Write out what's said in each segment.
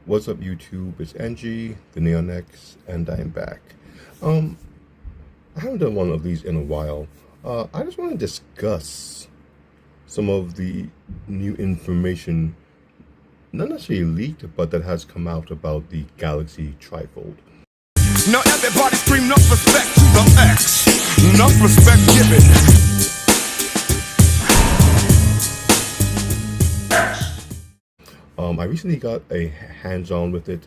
What's up, YouTube? It's NG, the Neon X, and I'm back. Um, I haven't done one of these in a while. I just want to discuss some of the new information, not necessarily leaked, but that has come out about the Galaxy Trifold. Now everybody scream enough respect to the X. Enough respect given. I recently got a hands-on with it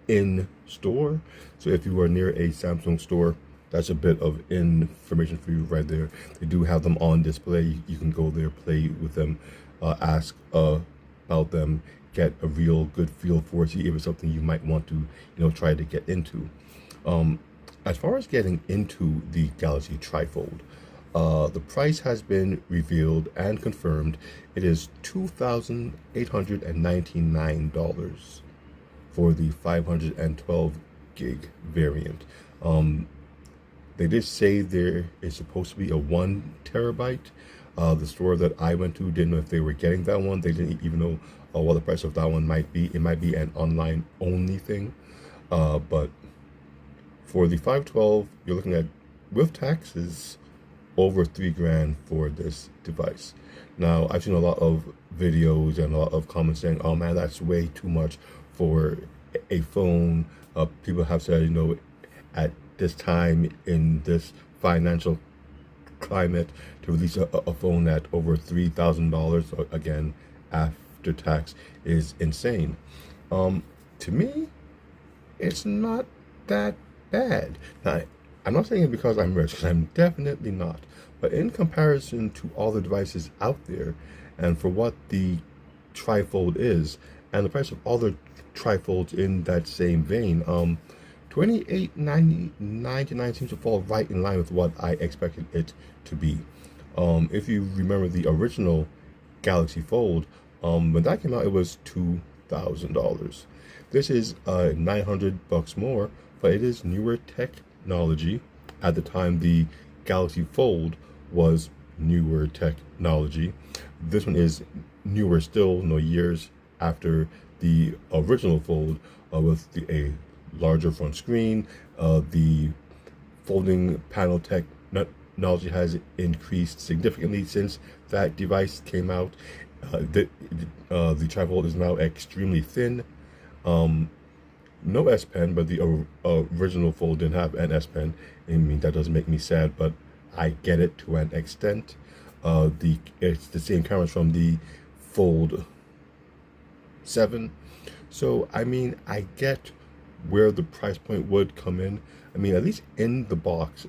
in store. So if you are near a Samsung store, that's a bit of information for you right there. They do have them on display. You can go there, play with them, ask about them, get a real good feel for it, see if it's something you might want to, try to get into. As far as getting into the Galaxy Trifold, the price has been revealed and confirmed. It is $2,899 for the 512 gig variant. They did say there is supposed to be a 1 terabyte. The store that I went to didn't know if they were getting that one. They didn't even know what the price of that one might be. It might be an online only thing. But for the 512, you're looking at, with taxes, over $3,000 for this device. Now, I've seen a lot of videos and a lot of comments saying, "Oh man, that's way too much for a phone." People have said, at this time in this financial climate, to release a phone at over $3,000, again after tax, is insane. To me, it's not that bad. Now, I'm not saying it because I'm rich, because I'm definitely not. But in comparison to all the devices out there, and for what the Trifold is, and the price of all the Trifolds in that same vein, $28.99 seems to fall right in line with what I expected it to be. If you remember the original Galaxy Fold, when that came out, it was $2,000. This is $900 more, but it is newer technology. At the time, the Galaxy Fold was newer technology. This one is newer still, years after the original Fold, with a larger front screen. The folding panel technology has increased significantly since that device came out. The Trifold is now extremely thin. No S Pen, but the original Fold didn't have an S Pen. I mean, that doesn't make me sad, but I get it to an extent. It's the same cameras from the Fold 7. So, I mean, I get where the price point would come in. I mean, at least in the box,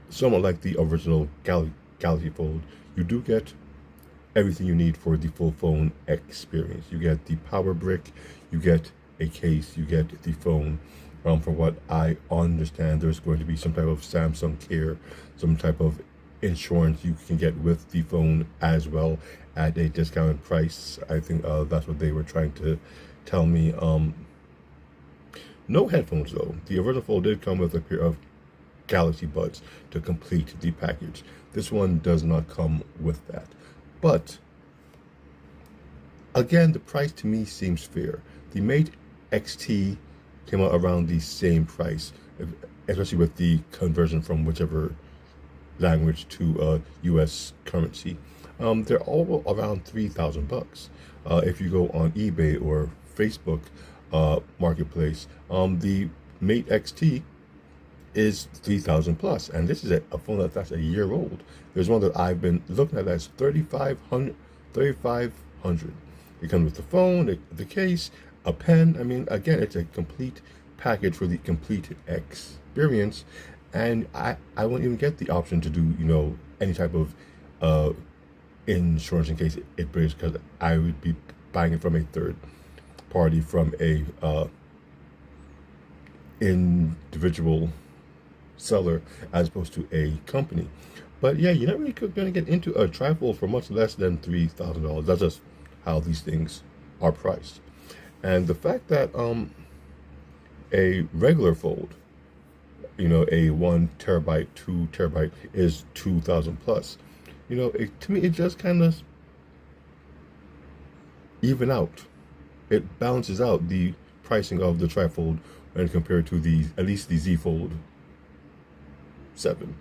somewhat like the original Galaxy Fold, you do get everything you need for the full phone experience. You get the power brick, you get a case, you get the phone. From what I understand, there's going to be some type of Samsung Care, some type of insurance you can get with the phone as well at a discounted price. I think that's what they were trying to tell me. No headphones though. The original Fold did come with a pair of Galaxy Buds to complete the package. This one does not come with that. But again, the price to me seems fair. The Mate XT came out around the same price, especially with the conversion from whichever language to US currency. They're all around $3,000. If you go on eBay or Facebook marketplace, the Mate XT is 3,000 plus, and this is a phone that's a year old. There's one that I've been looking at that's 3,500. It comes with the phone, the case, a pen. I mean, again, it's a complete package for the complete experience, and I won't even get the option to do any type of insurance in case it breaks, because I would be buying it from a third party, from a individual seller, as opposed to a company. But yeah, you're not really going to get into a Trifold for much less than $3,000. That's just how these things are priced. And the fact that a regular Fold, a 1 terabyte, 2 terabyte is 2,000 plus, to me it just kind of even out. it balances out the pricing of the Trifold when compared to the at least the Z Fold 7.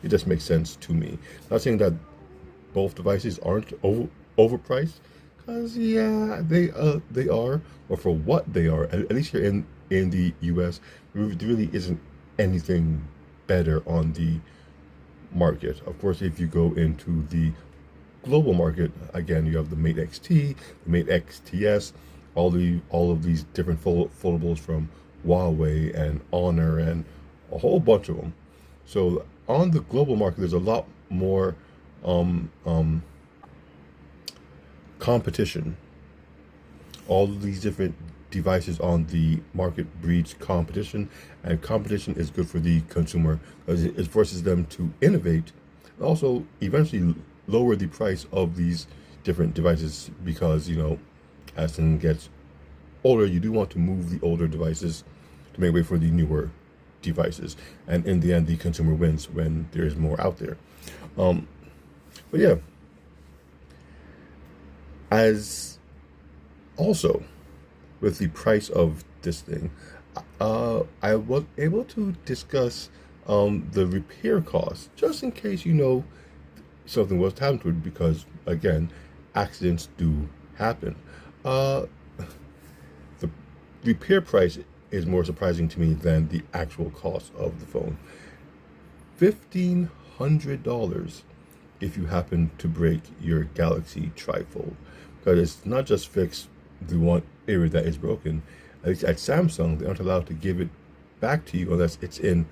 It just makes sense to me. Not saying that both devices aren't overpriced, because yeah, they are, or for what they are. At least here in the U.S., there really isn't anything better on the market. Of course, if you go into the global market, again, you have the Mate XT, the Mate XTS, all of these different foldables from Huawei and Honor and a whole bunch of them. So on the global market, there's a lot more competition. All of these different devices on the market breeds competition, and competition is good for the consumer because it forces them to innovate, and also eventually lower the price of these different devices, because as thing gets older, you do want to move the older devices to make way for the newer devices, and in the end the consumer wins when there's more out there. But yeah, as also with the price of this thing, I was able to discuss the repair costs, just in case something was to happen to it, because again, accidents do happen. The repair price is more surprising to me than the actual cost of the phone. $1,500 if you happen to break your Galaxy Trifold, because it's not just fix the one area that is broken. At least at Samsung, they aren't allowed to give it back to you unless it's in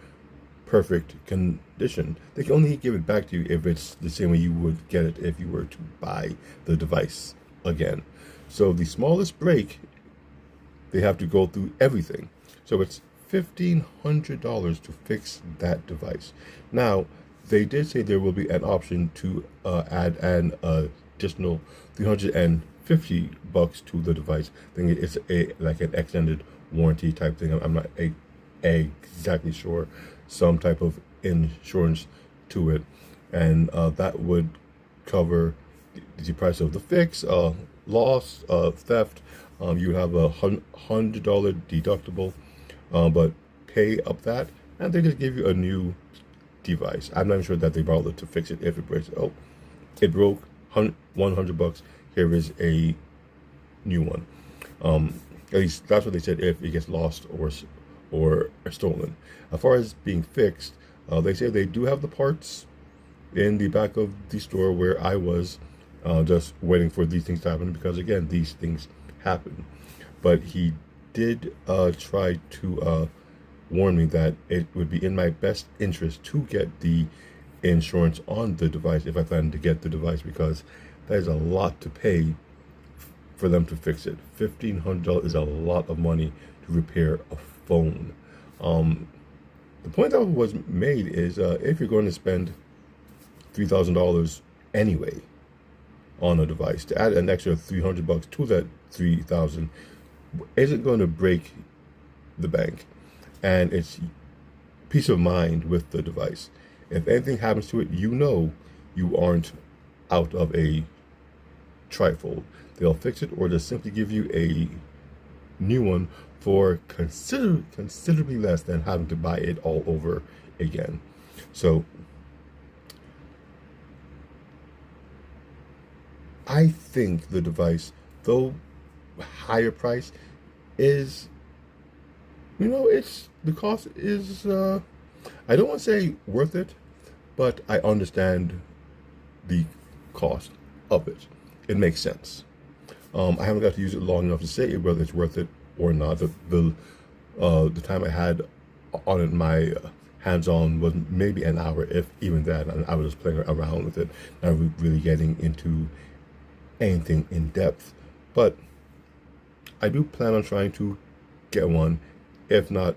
perfect condition. They can only give it back to you if it's the same way you would get it if you were to buy the device again. So the smallest break, they have to go through everything. So it's $1,500 to fix that device. Now, they did say there will be an option to add an additional $350 to the device. I think it's like an extended warranty type thing. I'm not exactly sure. Some type of insurance to it, and that would cover the price of the fix, loss, theft. You have a $100 deductible, but pay up that, and they just give you a new device. I'm not sure that they bothered to fix it if it breaks. Oh, it broke, $100. Here is a new one. At least that's what they said if it gets lost or stolen. As far as being fixed, they say they do have the parts in the back of the store where I was, just waiting for these things to happen, because again, these things happen. But he did try to warn me that it would be in my best interest to get the insurance on the device if I plan to get the device, because that is a lot to pay for them to fix it. $1,500 is a lot of money to repair a phone. The point that was made is if you're going to spend $3,000 anyway on a device, to add an extra $300 to that $3,000 isn't going to break the bank, and it's peace of mind with the device. If anything happens to it, you aren't out of a Trifold. They'll fix it, or just simply give you a new one for considerably less than having to buy it all over again. So I think the device, though higher price, is, it's, the cost is, I don't want to say worth it, but I understand the cost of it. It makes sense. I haven't got to use it long enough to say whether it's worth it or not. The time I had on it, my hands-on was maybe an hour, if even that, and I was just playing around with it, not really getting into anything in depth. But I do plan on trying to get one, if not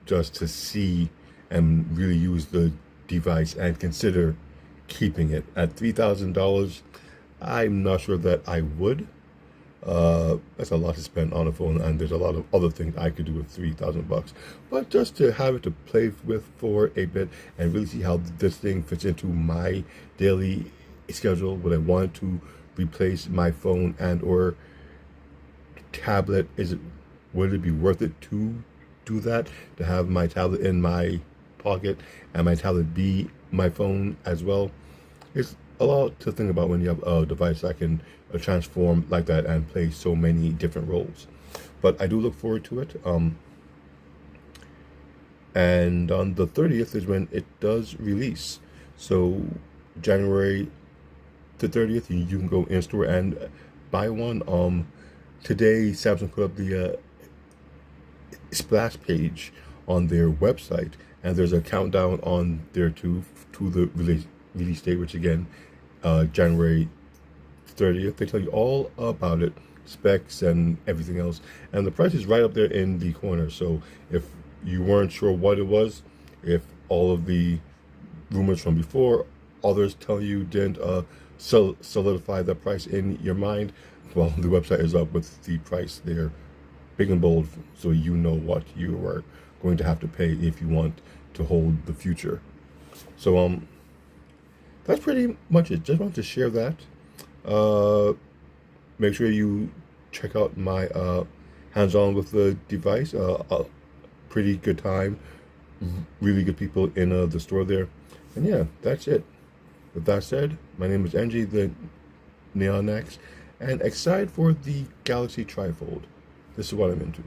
just to see and really use the device and consider keeping it. At $3,000, I'm not sure that I would. That's a lot to spend on a phone, and there's a lot of other things I could do with $3,000. But just to have it to play with for a bit and really see how this thing fits into my daily schedule, would I want to replace my phone and or tablet, would it be worth it to do that, to have my tablet in my pocket and my tablet be my phone as well? It's a lot to think about when you have a device that can transform like that and play so many different roles. But I do look forward to it. And on the 30th is when it does release. So January the 30th, you can go in store and buy one. Today Samsung put up the splash page on their website, and there's a countdown on there to the release date, which again, January 30th. They tell you all about it, specs and everything else, and the price is right up there in the corner. So if you weren't sure what it was, if all of the rumors from before, others tell you didn't solidify the price in your mind, well, the website is up with the price there, big and bold, so you know what you are going to have to pay if you want to hold the future. So that's pretty much it. Just wanted to share that. Make sure you check out my hands-on with the device. Pretty good time, really good people in the store there, and yeah, that's it. With that said, my name is NG, the Neon X, and excited for the Galaxy Trifold. This is what I'm into.